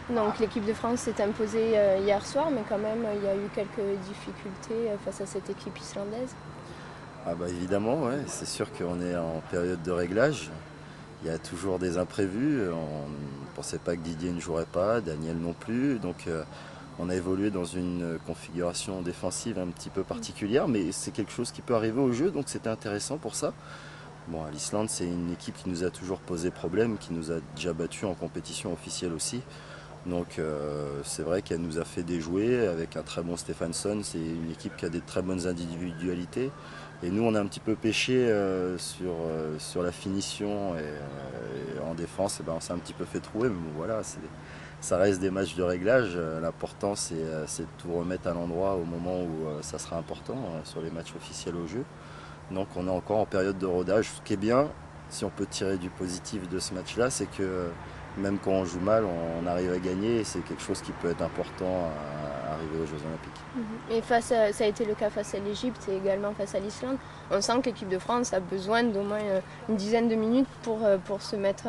Donc l'équipe de France s'est imposée hier soir, mais quand même il y a eu quelques difficultés face à cette équipe islandaise. Ah bah évidemment, ouais, c'est sûr qu'on est en période de réglage. Il y a toujours des imprévus. On ne pensait pas que Didier ne jouerait pas, Daniel non plus. Donc on a évolué dans une configuration défensive un petit peu particulière, mais c'est quelque chose qui peut arriver au jeu, donc c'était intéressant pour ça. Bon, l'Islande, c'est une équipe qui nous a toujours posé problème, qui nous a déjà battus en compétition officielle aussi. Donc c'est vrai qu'elle nous a fait déjouer avec un très bon Stefansson. C'est une équipe qui a des très bonnes individualités. Et nous, on a un petit peu pêché sur la finition et en défense, on s'est un petit peu fait trouver. Mais bon, voilà, ça reste des matchs de réglage. L'important, c'est de tout remettre à l'endroit au moment où ça sera important sur les matchs officiels au jeu. Donc on est encore en période de rodage. Ce qui est bien, si on peut tirer du positif de ce match-là, c'est que même quand on joue mal, on arrive à gagner et c'est quelque chose qui peut être important à arriver aux Jeux Olympiques. Et ça a été le cas face à l'Égypte et également face à l'Islande. On sent que l'équipe de France a besoin d'au moins une dizaine de minutes pour se mettre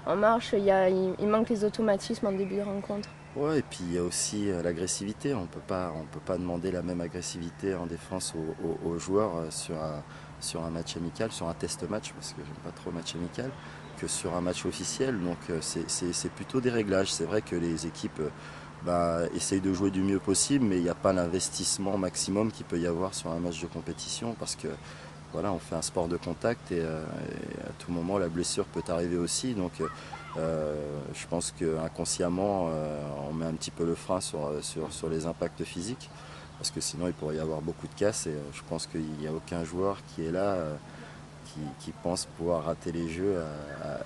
en marche. Il manque les automatismes en début de rencontre. Ouais, et puis il y a aussi l'agressivité. On peut pas demander la même agressivité en défense aux joueurs sur un match amical, sur un test match, parce que j'aime pas trop match amical, que sur un match officiel. Donc c'est plutôt des réglages. C'est vrai que les équipes essayent de jouer du mieux possible, mais il n'y a pas l'investissement maximum qu'il peut y avoir sur un match de compétition, parce que voilà, on fait un sport de contact et à tout moment la blessure peut arriver aussi. Donc je pense qu'inconsciemment on met un petit peu le frein sur les impacts physiques parce que sinon il pourrait y avoir beaucoup de casses et je pense qu'il n'y a aucun joueur qui est là qui pense pouvoir rater les jeux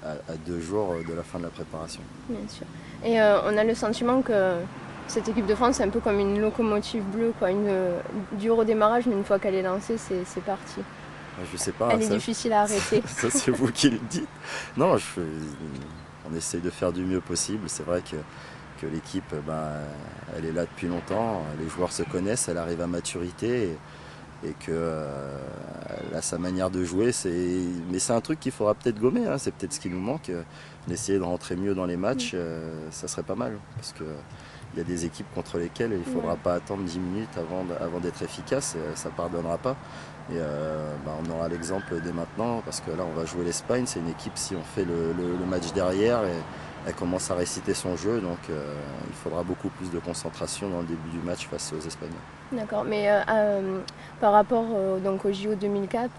à 2 jours de la fin de la préparation. Bien sûr. Et on a le sentiment que cette équipe de France est un peu comme une locomotive bleue, quoi. Dure au démarrage, mais une fois qu'elle est lancée, c'est parti. Je sais pas, Elle est difficile à arrêter. ça c'est vous qui le dites. Non, on essaye de faire du mieux possible. C'est vrai que l'équipe, elle est là depuis longtemps. Les joueurs se connaissent, elle arrive à maturité et que elle a sa manière de jouer. Mais c'est un truc qu'il faudra peut-être gommer. Hein. C'est peut-être ce qui nous manque. D'essayer de rentrer mieux dans les matchs, ça serait pas mal. Parce que il y a des équipes contre lesquelles il ne faudra pas attendre 10 minutes avant d'être efficace. Ça ne pardonnera pas. Et on aura l'exemple dès maintenant, parce que là on va jouer l'Espagne, c'est une équipe, si on fait le match derrière, et elle commence à réciter son jeu, donc il faudra beaucoup plus de concentration dans le début du match face aux Espagnols. D'accord, mais par rapport donc au JO 2004,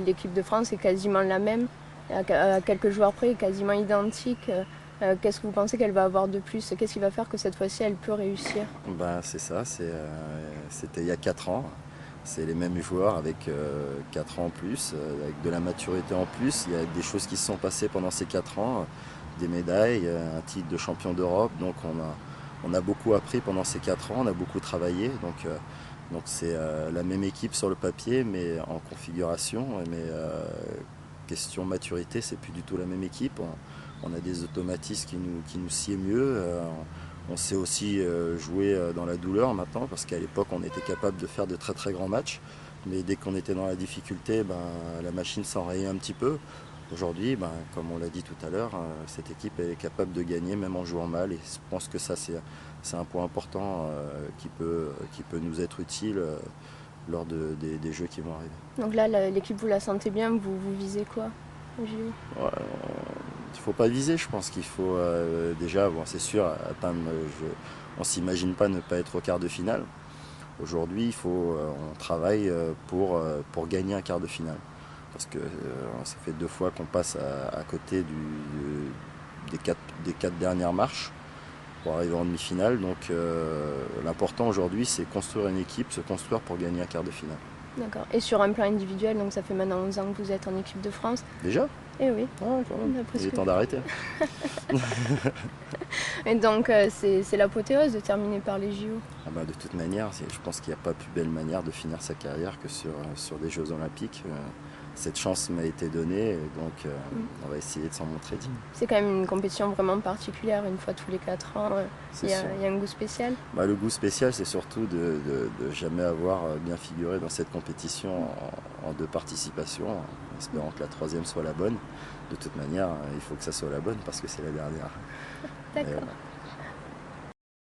l'équipe de France est quasiment la même, à quelques joueurs près, quasiment identique. Qu'est-ce que vous pensez qu'elle va avoir de plus? Qu'est-ce qui va faire que cette fois-ci elle peut réussir? C'est ça, c'était il y a 4 ans. C'est les mêmes joueurs avec 4 ans en plus, avec de la maturité en plus. Il y a des choses qui se sont passées pendant ces 4 ans, des médailles, un titre de champion d'Europe. Donc on a beaucoup appris pendant ces 4 ans, on a beaucoup travaillé. Donc c'est la même équipe sur le papier, mais en configuration. Mais question maturité, c'est plus du tout la même équipe. On a des automatismes qui nous sied mieux. On sait aussi jouer dans la douleur maintenant, parce qu'à l'époque on était capable de faire de très très grands matchs, mais dès qu'on était dans la difficulté, la machine s'enrayait un petit peu. Aujourd'hui, comme on l'a dit tout à l'heure, cette équipe est capable de gagner même en jouant mal, et je pense que ça c'est un point important qui peut nous être utile lors des jeux qui vont arriver. Donc là, l'équipe, vous la sentez bien, vous visez quoi au JO? Ouais, il ne faut pas viser, je pense qu'il faut déjà, bon, c'est sûr, atteindre, on ne s'imagine pas ne pas être au quart de finale. Aujourd'hui, on travaille pour gagner un quart de finale. Parce que ça fait 2 fois qu'on passe à côté des 4 dernières marches pour arriver en demi-finale. Donc l'important aujourd'hui, c'est construire une équipe, se construire pour gagner un quart de finale. D'accord. Et sur un plan individuel, donc ça fait maintenant 11 ans que vous êtes en équipe de France. Déjà? Eh oui. Ouais, quand même. Il est temps d'arrêter. Et donc c'est l'apothéose de terminer par les JO. De toute manière, je pense qu'il n'y a pas plus belle manière de finir sa carrière que sur des Jeux Olympiques. Cette chance m'a été donnée, donc on va essayer de s'en montrer digne. C'est quand même une compétition vraiment particulière, une fois tous les 4 ans. Il y a un goût spécial. Le goût spécial, c'est surtout de jamais avoir bien figuré dans cette compétition en 2 participations, en espérant que la 3e soit la bonne. De toute manière, il faut que ça soit la bonne parce que c'est la dernière. D'accord.